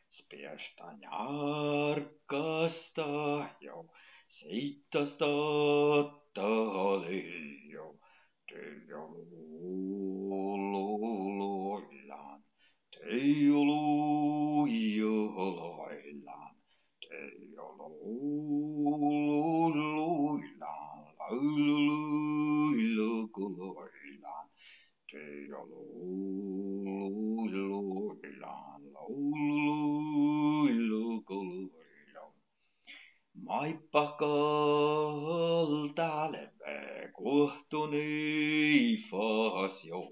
Spierstan jarkasta jo, seitasta taliljo, teijä luilan, teijä luilan, teijä luilan, lauluilan, teijä luilan, lauluilan. Maippa kaltaleve kohtunei fas jo,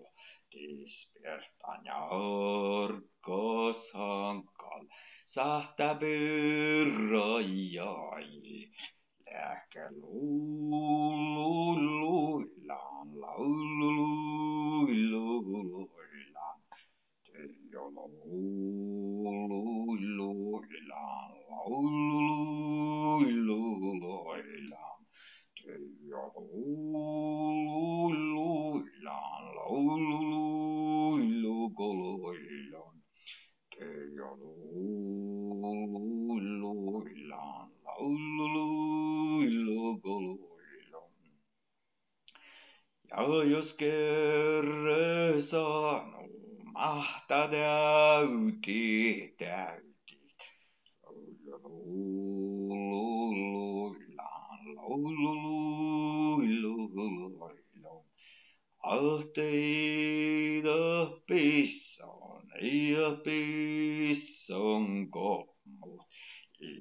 tispertan jarkas hankal, sähtä verrajai. Lähkä luilan, lauluilan, teijä luilan, lauluilan, teijä luilan, lauluilan, teijä luilan, lauluilan. Ja jos kerran saanut mahta täytit, lauluilan, lauluilan. Ahteita pisson ja pisson kommut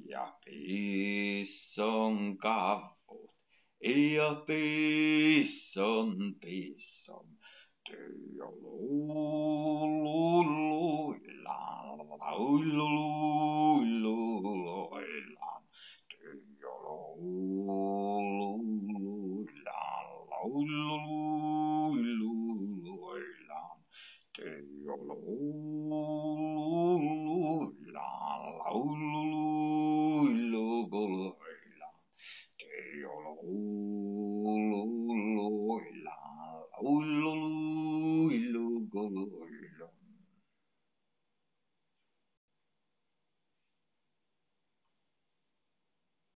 ja pisson kavut ja pisson teijä luilan, lauluilan, teijä luilan, lauluilan, teijä luilan, lauluilan, teijä luilan, lauluilan.